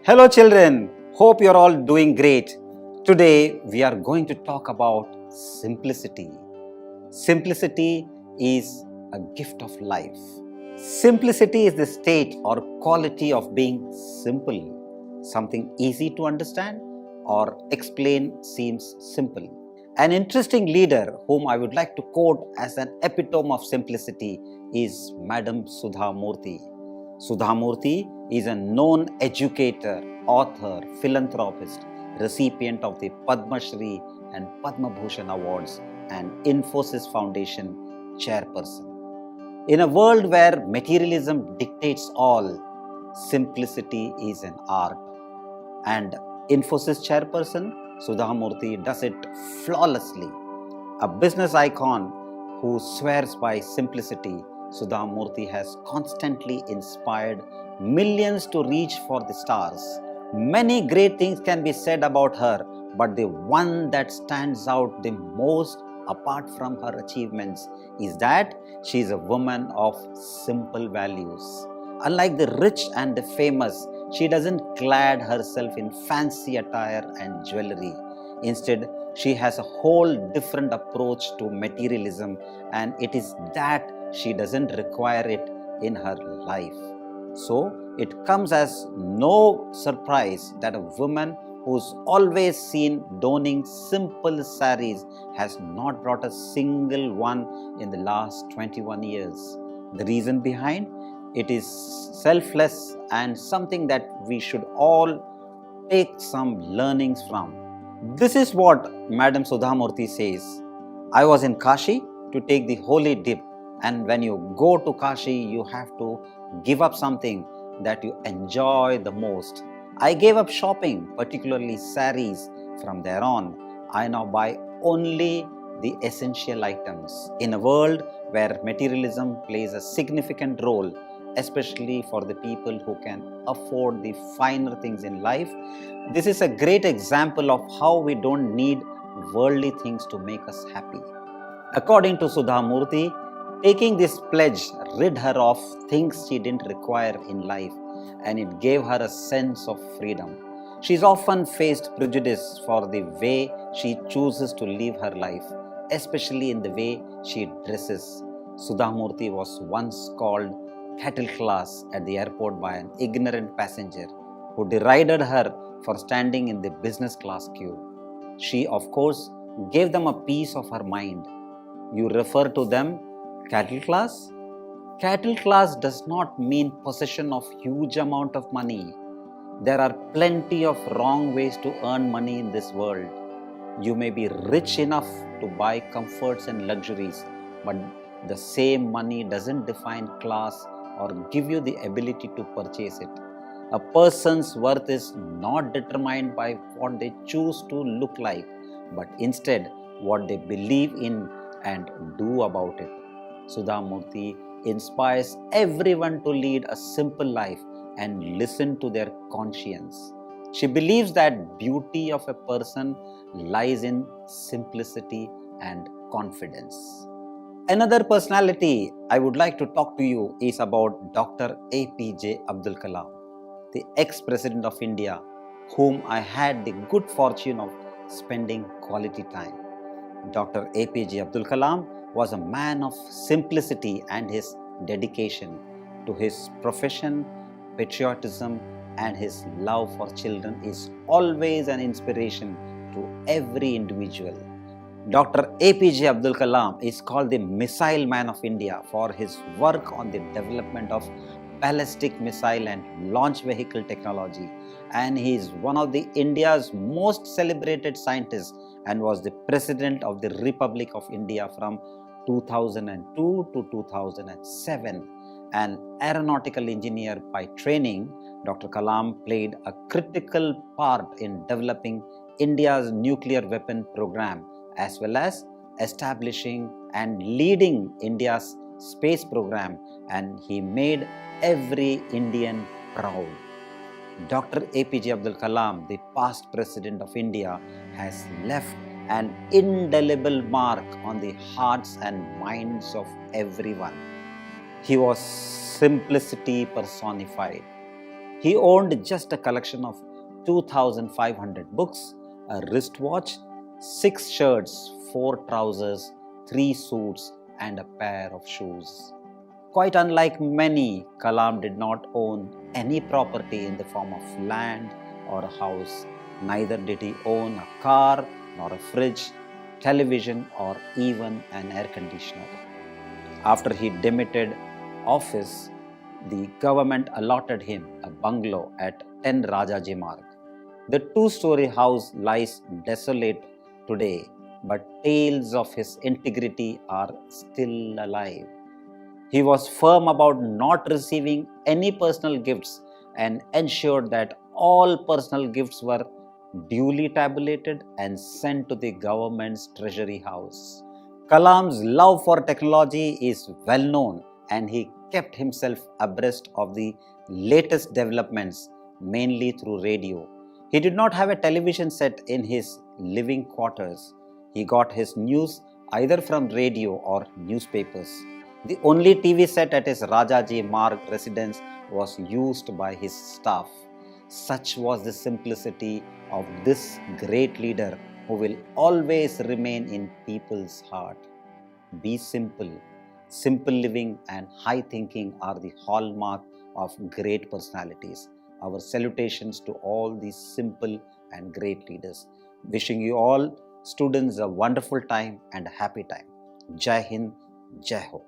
Hello children, hope you're all doing great. Today we are going to talk about simplicity. Simplicity is a gift of life. Simplicity is the state or quality of being simple. Something easy to understand or explain seems simple. An interesting leader whom I would like to quote as an epitome of simplicity is Madam Sudha Murthy. Sudha Murthy is a known educator, author, philanthropist, recipient of the Padma Shri and Padma Bhushan awards and Infosys Foundation chairperson. In a world where materialism dictates all, simplicity is an art. And Infosys chairperson Sudha Murthy does it flawlessly. A business icon who swears by simplicity, Sudha Murthy has constantly inspired millions to reach for the stars. Many great things can be said about her, but the one that stands out the most apart from her achievements is that she is a woman of simple values. Unlike the rich and the famous, she doesn't clad herself in fancy attire and jewelry. Instead, she has a whole different approach to materialism, and it is that she doesn't require it in her life. So, it comes as no surprise that a woman who's always seen donning simple saris has not brought a single one in the last 21 years. The reason behind it is selfless and something that we should all take some learnings from. This is what Madam Sudha Murthy says. I was in Kashi to take the holy dip, and when you go to Kashi, you have to give up something that you enjoy the most. I gave up shopping, particularly saris. From there on, I now buy only the essential items. In a world where materialism plays a significant role, especially for the people who can afford the finer things in life, this is a great example of how we don't need worldly things to make us happy. According to Sudha Murthy, taking this pledge rid her of things she didn't require in life, and it gave her a sense of freedom. She's often faced prejudice for the way she chooses to live her life, especially in the way she dresses. Sudha Murthy was once called cattle class at the airport by an ignorant passenger who derided her for standing in the business class queue. She, of course, gave them a piece of her mind. You refer to them cattle class? Cattle class does not mean possession of huge amount of money. There are plenty of wrong ways to earn money in this world. You may be rich enough to buy comforts and luxuries, but the same money doesn't define class or give you the ability to purchase it. A person's worth is not determined by what they choose to look like, but instead what they believe in and do about it. Sudha Murthy inspires everyone to lead a simple life and listen to their conscience. She believes that beauty of a person lies in simplicity and confidence. Another personality I would like to talk to you is about Dr. APJ Abdul Kalam, the ex-president of India, whom I had the good fortune of spending quality time. Dr. APJ Abdul Kalam was a man of simplicity, and his dedication to his profession, patriotism, and his love for children is always an inspiration to every individual. Dr. APJ Abdul Kalam is called the Missile Man of India for his work on the development of ballistic missile and launch vehicle technology, and he is one of the India's most celebrated scientists and was the President of the Republic of India from 2002 to 2007. An aeronautical engineer by training, Dr. Kalam played a critical part in developing India's nuclear weapon program, as well as establishing and leading India's space program, and he made every Indian proud. Dr. APJ Abdul Kalam, the past President of India, has left an indelible mark on the hearts and minds of everyone. He was simplicity personified. He owned just a collection of 2,500 books, a wristwatch, 6 shirts, 4 trousers, 3 suits, and a pair of shoes. Quite unlike many, Kalam did not own any property in the form of land or a house. Neither did he own a car, nor a fridge, television, or even an air conditioner. After he demitted office, the government allotted him a bungalow at 10 Rajaji Marg. The two-story house lies desolate today, but tales of his integrity are still alive. He was firm about not receiving any personal gifts and ensured that all personal gifts were duly tabulated and sent to the government's treasury house. Kalam's love for technology is well known, and he kept himself abreast of the latest developments mainly through radio. He did not have a television set in his living quarters. He got his news either from radio or newspapers. The only TV set at his Rajaji Marg residence was used by his staff. Such was the simplicity of this great leader who will always remain in people's heart. Be simple. Simple living and high thinking are the hallmark of great personalities. Our salutations to all these simple and great leaders. Wishing you all students a wonderful time and a happy time. Jai Hind, Jai Ho.